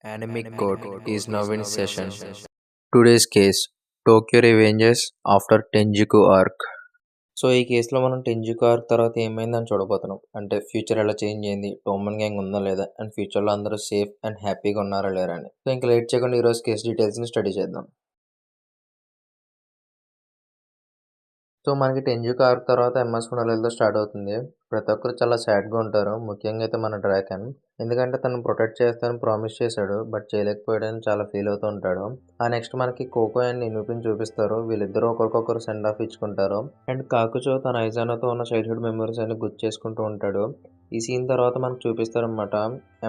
Anemic Court is now in session. Today's case Tokyo Revengers after Tenjiku arc. So ఈ కేసులో మనం టెంజుకు arc తర్వాత ఏమైందని చూడబోతున్నాం. అంటే ఫ్యూచర్ ఎలా చేంజ్ అయింది, టోమన్ గ్యాంగ్ ఉందా లేదా, అండ్ ఫ్యూచర్లో అందరూ సేఫ్ అండ్ హ్యాపీగా ఉన్నారా లేరా అని. సో ఇంకా లేట్ చేయకుండా ఈరోజు కేసు డీటెయిల్స్ని స్టడీ చేద్దాం. సో మనకి టెంజుకు ఆర్క్ తర్వాత ఎంఎస్ ఫునరల్తో స్టార్ట్ అవుతుంది. ప్రతి ఒక్కరు చాలా సాడ్గా ఉంటారు, ముఖ్యంగా అయితే మన డ్రాకన్. ఎందుకంటే తను ప్రొటెక్ట్ చేస్తానని ప్రామిస్ చేశాడు, బట్ చేయలేకపోయాడని చాలా ఫీల్ అవుతూ ఉంటాడు. ఆ నెక్స్ట్ మనకి కోకో అండ్ నినూపిని చూపిస్తారు. వీళ్ళిద్దరూ ఒకరికొకరు సెండ్ ఆఫ్ ఇచ్చుకుంటారు. అండ్ కాకుచో తన ఐజానోతో ఉన్న చైల్డ్హుడ్ మెమరీస్ అన్ని గుర్తు చేసుకుంటూ ఉంటాడు. ఈ సీన్ తర్వాత మనకు చూపిస్తారనమాట,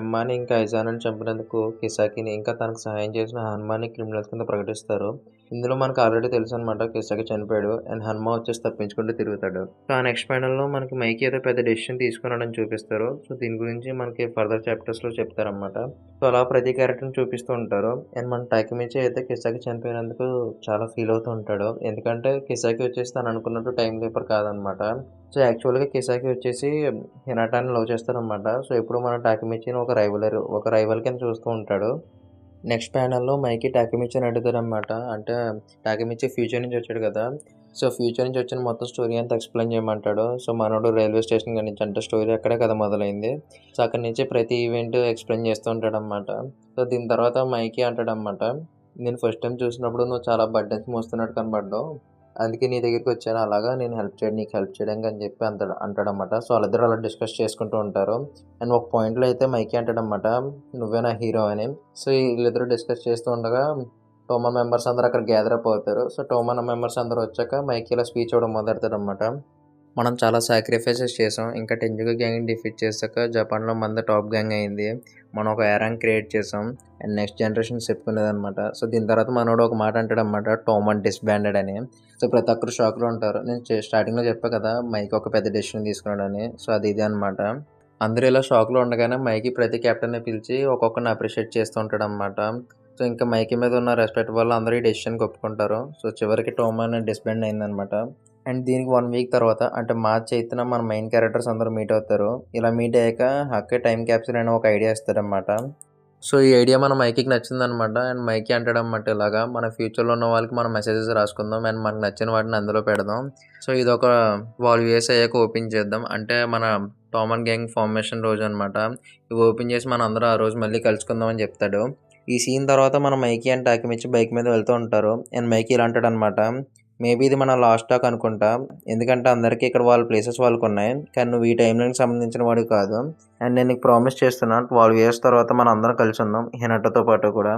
ఎమ్మాని ఇంకా ఐజానోని చంపినందుకు కిసాకిని ఇంకా తనకు సహాయం చేసిన హనుమాని క్రిమినల్స్ కింద ప్రకటిస్తారు. ఇందులో మనకు ఆల్రెడీ తెలుసు అనమాట, కిసాకి చనిపోయాడు అండ్ హనుమ వచ్చేసి తప్పించుకుంటూ తిరుగుతాడు. సో ఆ నెక్స్ట్ ప్యానల్లో మనకి మైకి ఏదో పెద్ద డెసిషన్ తీసుకున్నాడని చూపిస్తారు. సో దీని గురించి మనకి ఫర్దర్ చాప్టర్స్లో చెప్తారనమాట. సో అలా ప్రతి క్యారెక్టర్ని చూపిస్తూ ఉంటారు. అండ్ మన టాకిమిచి అయితే కిసాకి చనిపోయినందుకు చాలా ఫీల్ అవుతూ ఉంటాడు. ఎందుకంటే కిసాకి వచ్చేసి తను అనుకున్నట్టు టైం కీపర్ కాదనమాట. సో యాక్చువల్గా కిసాకి వచ్చేసి హినాటాని లవ్ చేస్తారనమాట. సో ఎప్పుడు మన టాకిమిచిని ఒక రైవల్ కింద చూస్తూ ఉంటాడు. నెక్స్ట్ ప్యానల్లో మైకి టాకిమిచిని అడుగుతారనమాట. అంటే టాకిమిచి ఫ్యూచర్ నుంచి వచ్చాడు కదా, సో ఫ్యూచర్ నుంచి వచ్చిన మొత్తం స్టోరీ అంతా ఎక్స్ప్లెయిన్ చేయమంటాడు. సో మనోడు రైల్వే స్టేషన్ కాడి నుంచి, అంటే స్టోరీ అక్కడే కదా మొదలైంది. సో అక్కడి నుంచి ప్రతి ఈవెంట్ ఎక్స్ప్లెయిన్ చేస్తూ ఉంటాడనమాట. సో దీని తర్వాత మైకి అంటాడనమాట, నేను ఫస్ట్ టైం చూసినప్పుడు నువ్వు చాలా బర్డెన్స్ మోస్తున్నట్టు కనబడ్డావు, అందుకే నీ దగ్గరికి వచ్చాను, అలాగా నేను నీకు హెల్ప్ చేయడానికి అని చెప్పి అంటాడనమాట. సో వాళ్ళిద్దరు అలా డిస్కస్ చేసుకుంటూ ఉంటారు. అండ్ ఒక పాయింట్లో అయితే మైకి అంటాడనమాట, నువ్వే నా హీరో అని. సో వీళ్ళిద్దరూ డిస్కస్ చేస్తూ ఉండగా టోమన్ మెంబర్స్ అందరూ అక్కడ గ్యాదర్ అప్ అవుతారు. సో టోమన్ మెంబర్స్ అందరూ వచ్చాక మైకీలో స్పీచ్ ఇవ్వడం మొదలెడతాడనమాట. మనం చాలా సాక్రిఫైసెస్ చేసాం, ఇంకా టెంజుకు గ్యాంగ్ని డిఫీట్ చేశాక జపాన్లో మంద టాప్ గ్యాంగ్ అయింది, మనం ఒక ఎరాని క్రియేట్ చేసాం అండ్ నెక్స్ట్ జనరేషన్ చెప్పుకునేదనమాట. సో దీని తర్వాత మనోడు ఒక మాట అంటాడనమాట, టోమన్ డిస్బాండెడ్ అని. సో ప్రతి ఒక్కరు షాక్లో ఉంటారు. నేను స్టార్టింగ్లో చెప్పా కదా మైకి ఒక పెద్ద డెసిషన్ తీసుకున్నాడని. సో అది ఇదే అనమాట. అందరూ ఇలా షాక్లో ఉండగానే మైకి ప్రతి కెప్టెన్ని పిలిచి ఒక్కొక్కరిని అప్రిషియేట్ చేస్తూ ఉంటాడు అనమాట. సో ఇంకా మైకి మీద ఉన్న రెస్పెక్ట్ వల్ల అందరూ ఈ డెసిషన్కి ఒప్పుకుంటారు. సో చివరికి టోమన్ డిస్బాండ్ అయిందనమాట. అండ్ దీనికి 1 వీక్ తర్వాత, అంటే మార్చ్ 8న మన మెయిన్ క్యారెక్టర్స్ అందరూ మీట్ అవుతారు. ఇలా మీట్ అయ్యాక హక్కే టైం క్యాప్సూల్ అనే ఒక ఐడియా ఇస్తారనమాట. సో ఈ ఐడియా మన మైకీకి నచ్చిందనమాట. అండ్ మైకీ అంటాడనమాట, ఇలాగా మన ఫ్యూచర్లో ఉన్న వాళ్ళకి మనం మెసేజెస్ రాసుకుందాం అండ్ మనకు నచ్చిన వాటిని అందులో పెడదాం. సో ఇది ఒక వాళ్ళు వేస్ అయ్యాక ఓపెన్ చేద్దాం, అంటే మన టోమన్ గ్యాంగ్ ఫార్మేషన్ రోజు అనమాట. ఇవి ఓపెన్ చేసి మనం అందరూ ఆ రోజు మళ్ళీ కలుసుకుందాం అని చెప్తాడు. ఈ సీన్ తర్వాత మన మైకీ అండ్ టాకిమిచి బైక్ మీద వెళ్తూ ఉంటారు. అండ్ మైకీ ఇలా అంటాడనమాట, మేబీ ఇది మన లాస్ట్ టాక్ అనుకుంటా, ఎందుకంటే అందరికీ ఇక్కడ వాళ్ళ ప్లేసెస్ వాళ్ళకు ఉన్నాయి, కానీ నువ్వు ఈ టైంలోకి సంబంధించిన వాడు కాదు. అండ్ నేను నీకు ప్రామిస్ చేస్తున్నాను 12 ఇయర్స్ తర్వాత మనం అందరం కలిసి ఉందాం, హినటోతో పాటు కూడా.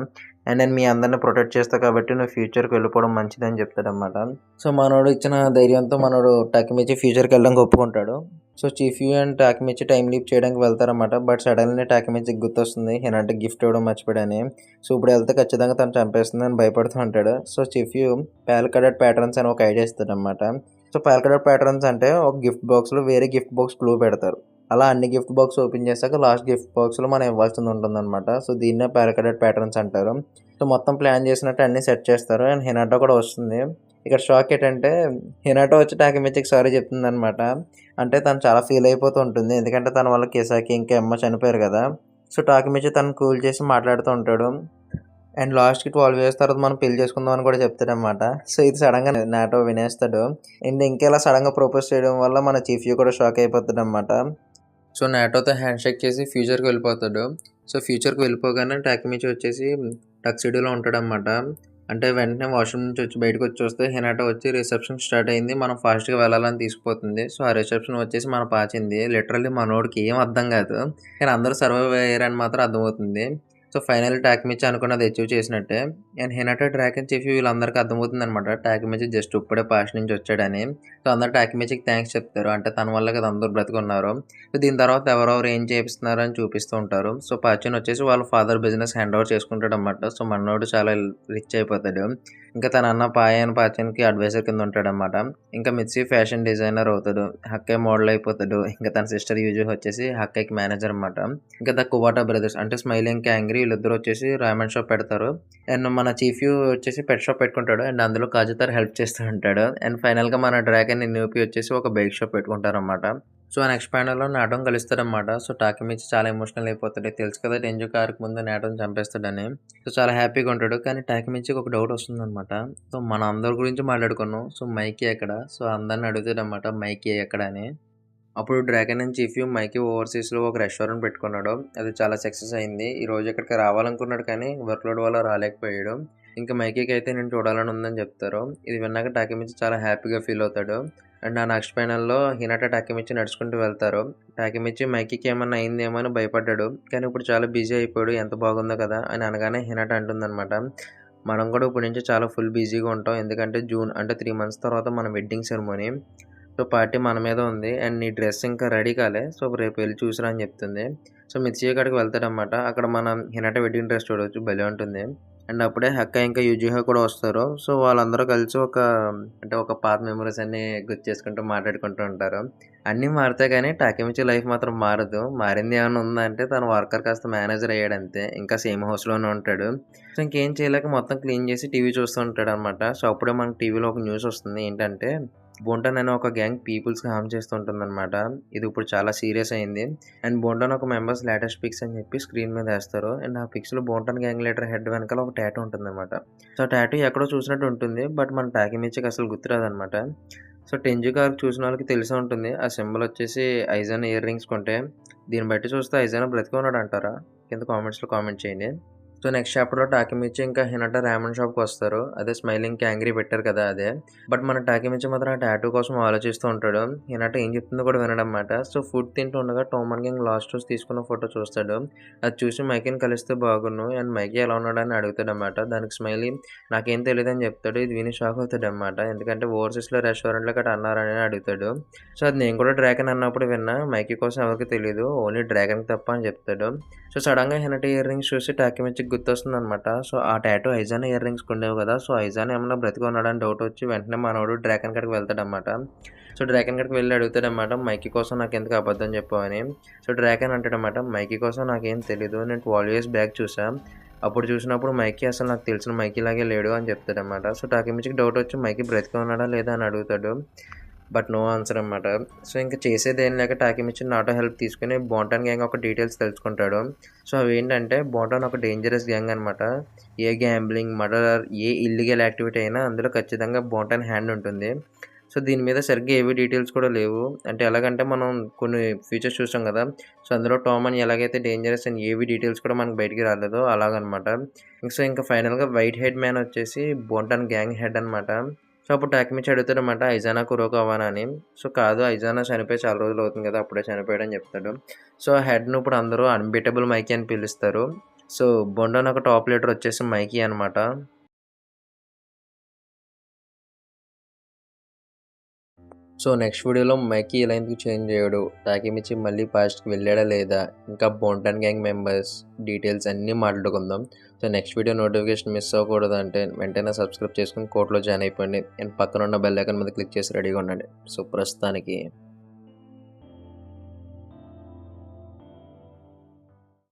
అండ్ నేను మీ అందరిని ప్రొటెక్ట్ చేస్తా కాబట్టి నువ్వు ఫ్యూచర్కి వెళ్ళిపోవడం మంచిది అని చెప్తాడనమాట. సో మనోడు ఇచ్చిన ధైర్యంతో మనోడు టాకిమిచి ఫ్యూచర్కి వెళ్ళడానికి ఒప్పుకుంటాడు. సో చీఫ్యూ అండ్ టాకిమిచి టైం లీప్ చేయడానికి వెళ్తారన్నమాట. బట్ సడన్లీ టాకిమిచికి గుర్తొస్తుంది హినాటకి గిఫ్ట్ ఇవ్వడం మర్చిపోయాడని. సో ఇప్పుడు వెళ్తే ఖచ్చితంగా తను చంపేస్తుందని భయపడుతూ ఉంటాడు. సో చీఫ్యూ పాల్కడెట్ ప్యాటర్న్స్ అని ఒక ఐడియా ఇస్తాడనమాట. సో పాల్కడెట్ ప్యాటర్న్స్ అంటే ఒక గిఫ్ట్ బాక్స్లో వేరే గిఫ్ట్ బాక్స్ క్లూ పెడతారు. అలా అన్ని గిఫ్ట్ బాక్స్ ఓపెన్ చేశాక లాస్ట్ గిఫ్ట్ బాక్స్లో మనం ఇవ్వాల్సింది ఉంటుందన్నమాట. సో దీన్నే పాల్కడెట్ ప్యాటర్న్స్ అంటారు. సో మొత్తం ప్లాన్ చేసినట్టు అన్నీ సెట్ చేస్తారు. అండ్ హినాటో కూడా వస్తుంది. ఇక్కడ షాక్ ఏంటంటే హినాటో వచ్చి టాకిమిచికి సారీ చెప్తుంది అనమాట. అంటే తను చాలా ఫీల్ అయిపోతూ ఉంటుంది, ఎందుకంటే తన వల్ల కిసాకి ఇంకా అమ్మ చనిపోయారు కదా. సో టాకిమిచి తను కూల్ చేసి మాట్లాడుతూ ఉంటాడు. అండ్ లాస్ట్కి 12 ఇయర్స్ తర్వాత మనం పెళ్లి చేసుకుందాం అని కూడా చెప్తాడనమాట. సో ఇది సడన్గా నాటో వినేస్తాడు. అండ్ ఇంకేలా సడన్గా ప్రపోజ్ చేయడం వల్ల మన చీఫ్యూ కూడా షాక్ అయిపోతాడు అనమాట. సో నాటోతో హ్యాండ్ షేక్ చేసి ఫ్యూచర్కి వెళ్ళిపోతాడు. సో ఫ్యూచర్కి వెళ్ళిపోగానే టాకిమిచి వచ్చేసి టక్సిడోలో ఉంటాడనమాట. అంటే వెంటనే వాష్రూమ్ నుంచి వచ్చి బయటకు వచ్చి వస్తే హినాటో వచ్చి రిసెప్షన్ స్టార్ట్ అయింది, మనం ఫాస్ట్గా వెళ్ళాలని తీసుకుపోతుంది. సో ఆ రిసెప్షన్ వచ్చేసి మన పాచింది. లిటరల్లీ మనోడికి ఏం అర్థం కాదు, కానీ అందరూ సర్వైవ్ అయ్యారని మాత్రం అర్థమవుతుంది. సో ఫైనల్ టాకిమిచి అనుకున్నది అచీవ్ చేసినట్టే. అండ్ హినాటో డ్రాగన్ చీఫ్ వీళ్ళందరికీ అర్థమవుతుంది అనమాట, టాకిమిచి జస్ట్ ఇప్పుడే పాస్ట్ నుంచి వచ్చాడని. సో అందరు టాకిమిచికి థ్యాంక్స్ చెప్తారు, అంటే తన వల్ల కదా అందరూ బ్రతుకున్నారు. సో దీని తర్వాత ఎవరెవరు ఏం చేపిస్తున్నారు అని చూపిస్తూ ఉంటారు. సో పాచిన్ వచ్చేసి వాళ్ళ ఫాదర్ బిజినెస్ హ్యాండ్ ఓవర్ చేసుకుంటాడు అనమాట. సో మనోడు చాలా రిచ్ అయిపోతాడు. ఇంకా తన అన్న పాయన్ పాచిన్కి అడ్వైజర్ కింద ఉంటాడనమాట. ఇంకా మిత్సి ఫ్యాషన్ డిజైనర్ అవుతాడు, హక్కే మోడల్ అయిపోతాడు. ఇంకా తన సిస్టర్ యూజు వచ్చేసి హక్కేకి మేనేజర్ అనమాట. ఇంకా ద కువాటా బ్రదర్స్ అంటే స్మైలింగ్ యాంగ్రీ వీళ్ళిద్దరు వచ్చేసి రామన్ షాప్ పెడతారు. అండ్ మన చీఫ్ వచ్చేసి పెట్ షాప్ పెట్టుకుంటాడు. అండ్ అందులో కాజుతార్ హెల్ప్ చేస్తూ ఉంటాడు. అండ్ ఫైనల్గా మన డ్రాగన్ నిన్నూపి వచ్చేసి ఒక బైక్ షాప్ పెట్టుకుంటారు అనమాట. సో, నెక్స్ట్ ప్యానెల్‌లో నాటోని కలుస్తాడనమాట. సో, టాకెమిచి చాలా ఎమోషనల్ అయిపోతాడు. తెలుసు కదా టెంజుకా ఆర్క్ ముందు నాటోని చంపేస్తాడని. సో, చాలా హ్యాపీగా ఉంటాడు. కానీ టాకెమిచికి ఒక డౌట్ వస్తుందనమాట. సో, మన అందరి గురించి మాట్లాడుకున్నాం. సో, మైకీ ఎక్కడ? సో, అందరిని అడుగుతాడనమాట మైకీ ఎక్కడ అని. అప్పుడు డ్రాగన్ అండ్ చీఫ్ మైకీ ఓవర్‌సీస్‌లో ఒక రెస్టారెంట్ పెట్టుకున్నాడు. అది చాలా సక్సెస్ అయింది. ఈరోజు ఇక్కడికి రావాలనుకున్నాడు కానీ వర్క్ లోడ్ వల్ల రాలేకపోయాడు. ఇంకా మైకీకి అయితే నేను చూడాలని ఉందని చెప్తారు. ఇది విన్నాక టాకెమిచి చాలా హ్యాపీగా ఫీల్ అవుతాడు. అండ్ ఆ నెక్స్ట్ ప్యానెల్‌లో హినాటా, టాకెమిచి నడుచుకుంటూ వెళ్తారు. టాకెమిచి మైకీకి ఏమన్నా అయిందేమో అని భయపడ్డాడు. కానీ ఇప్పుడు చాలా బిజీ అయిపోయాడు. ఎంత బాగుందో కదా! అని అనగానే హినాటా అంటుందనమాట. మనం కూడా ఇప్పటి నుంచి చాలా ఫుల్ బిజీగా ఉంటాం. ఎందుకంటే జూన్ అంటే 3 మంత్స్ తర్వాత మన వెడ్డింగ్ సెరమనీ. సో, పార్టీ మన మీద ఉంది. అండ్ నీ డ్రెస్ ఇంకా రెడీ కాలే. సో, రేపు వెళ్లి చూసిరా అని చెప్తుంది. సో, మిత్సుయో కాడికి వెళ్తాడనమాట. అక్కడ మనం హినాటా వెడ్డింగ్ డ్రెస్ చూడొచ్చు. భలే ఉంటుంది. అండ్ అప్పుడే హక్క ఇంకా యుజుహా కూడా వస్తారు. సో, వాళ్ళందరూ కలిసి ఒక పాత మెమోరీస్ అన్నీ గుర్తు చేసుకుంటూ మాట్లాడుకుంటూ ఉంటారు. అన్నీ మారుతాయి కానీ టాకెమిచి లైఫ్ మాత్రం మారదు. మారింది ఏమన్నా ఉందంటే తన వర్కర్ కాస్త మేనేజర్ అయ్యాడంతే. ఇంకా సేమ్ హౌస్‌లోనే ఉంటాడు. సో, ఇంకేం చేయలేక మొత్తం క్లీన్ చేసి టీవీ చూస్తూ ఉంటాడనమాట. సో, అప్పుడే మనకు టీవీలో ఒక న్యూస్ వస్తుంది. ఏంటంటే బోంటన్ అనే ఒక గ్యాంగ్ పీపుల్స్‌కి హార్మ్ చేస్తూ ఉంటుందనమాట. ఇది ఇప్పుడు చాలా సీరియస్ అయింది. అండ్ బోంటన్ ఒక మెంబర్స్ లేటెస్ట్ పిక్స్ అని చెప్పి స్క్రీన్ మీద ఏస్తారు. అండ్ ఆ పిక్స్‌లో బోంటన్ గ్యాంగ్ లీడర్ హెడ్ వెనకాల ఒక టాటూ ఉంటుందనమాట. సో, ఆ టాటూ ఎక్కడో చూసినట్టు ఉంటుంది. బట్ మన టాకెమిచికి అసలు గుర్తురాదనమాట. సో, టెంజుకా ఆర్క్ చూసిన వాళ్ళకి తెలిసే ఉంటుంది. ఆ సింబల్ వచ్చేసి ఐజానా ఇయర్ రింగ్స్ కొంటే దీన్ని బట్టి చూస్తే ఐజానా బ్రతికే ఉన్నాడంటారా? కింద కామెంట్స్‌లో కామెంట్ చేయండి. సో, నెక్స్ట్ చాప్టర్‌లో టాకెమిచి ఇంకా హినాటా రామెన్ షాప్‌కొస్తారు. అదే స్మైలింగ్ యాంగ్రీ పెట్టారు కదా! అదే. బట్ మన టాకెమిచి మాత్రం ఆ టాటూ కోసం ఆలోచిస్తూ ఉంటాడు. హినాటా ఏం చెప్తుందో కూడా వినడనమాట. సో, ఫుడ్ తింటూ ఉండగా టోమన్ గ్యాంగ్ లాస్ట్ రోజు తీసుకున్న ఫోటో చూస్తాడు. అది చూసి మైకీని కలిస్తే బాగున్ను అండ్ మైకీ ఎలా ఉన్నాడని అడుగుతాడనమాట. దానికి స్మైలీ నాకేం తెలీదని చెప్తాడు. ఇది విని షాక్ అవుతాడనమాట. ఎందుకంటే ఓవర్‌సీస్‌లో రెస్టారెంట్‌లో గట్టా అన్నారని అడుగుతాడు. సో, అది నేను కూడా డ్రాగన్ అన్నప్పుడు విన్నా. మైకీ కోసం ఎవరికీ తెలీదు. ఓన్లీ డ్రాగన్‌కి తప్ప అని చెప్తాడు. సో, సడెన్‌గా హినాటా ఇయర్ రింగ్స్ చూసి టాకెమిచికి గుర్తొస్తుందనమాట. సో, ఆ టాటూ ఐజానా ఇయర్ రింగ్స్‌కి ఉండేవి కదా! సో, ఐజానా ఏమన్నా బ్రతికి ఉన్నాడని డౌట్ వచ్చి వెంటనే మనోడు డ్రాగన్ కాడికి వెళ్తాడనమాట. సో, డ్రాగన్ కాడికి వెళ్లి అడుగుతాడనమాట. మైకీ కోసం నాకెందుకు అబద్ధం చెప్పావని. సో, డ్రాగన్ అంటాడనమాట. మైకీ కోసం నాకేం తెలీదు. నేను 12 ఇయర్స్ బ్యాక్ చూసా. అప్పుడు చూసినప్పుడు మైకీ అసలు నాకు తెలిసిన మైకీలాగే లేడు అని చెప్తాడనమాట. సో, టాకెమిచికి డౌట్ వచ్చి మైకీ బ్రతికే ఉన్నాడా లేదా అని అడుగుతాడు. బట్ నో ఆన్సర్ అనమాట. సో, ఇంక చేసేదేం లేక టాకెమిచి నాటో హెల్ప్ తీసుకొని బోంటాన్ గ్యాంగ్ ఒక డీటెయిల్స్ తెలుసుకుంటాడు. సో, అవేంటంటే బోంటాన్ ఒక డేంజరస్ గ్యాంగ్ అనమాట. ఏ గ్యాంబ్లింగ్, మర్డర్, ఏ ఇల్లీగల్ యాక్టివిటీ అయినా అందులో ఖచ్చితంగా బోంటాన్ హ్యాండ్ ఉంటుంది. సో, దీని మీద సరిగ్గా ఏవి డీటెయిల్స్ కూడా లేవు. అంటే ఎలాగంటే మనం కొన్ని ఫీచర్స్ చూసాం కదా! సో, అందులో టామ్ అని ఎలాగైతే డేంజరస్ అని ఏవి డీటెయిల్స్ కూడా మనకు బయటికి రాలేదో అలాగనమాట. సో, ఇంకా ఫైనల్‌గా వైట్ హెడ్ మ్యాన్ వచ్చేసి బోంటాన్ గ్యాంగ్ హెడ్ అనమాట. సో, అప్పుడు టాకెమిచి అడుగుతాడనమాట ఐజానా కురోకావానా అని. సో, కాదు ఐజానా చనిపోయి చాలా రోజులు అవుతుంది కదా! అప్పుడే చనిపోయాడని చెప్తాడు. సో, ఆ హెడ్‌ని ఇప్పుడు అందరూ అన్‌బీటబుల్ మైకీ అని పిలుస్తారు. సో, బొండాన్ ఒక టాప్ లీడర్ వచ్చేసి మైకీ అనమాట. సో, నెక్స్ట్ వీడియోలో మైకీ ఇలా ఎందుకు చేంజ్ అయ్యాడు? టాకెమిచి మళ్ళీ పాస్ట్‌కి వెళ్ళాడా లేదా? ఇంకా బోంటాన్ గ్యాంగ్ మెంబర్స్ డీటెయిల్స్ అన్నీ మాట్లాడుకుందాం. So, next video notification miss అవ్వకూడదంటే వెంటనే సబ్స్క్రైబ్ చేసుకొని కోర్ట్‌లో జాయిన్ అయిపోండి. అండ్ పక్కనున్న బెల్ ఐకాన్ మీద క్లిక్ చేసి రెడీగా ఉండండి. సో, ప్రస్తుతానికి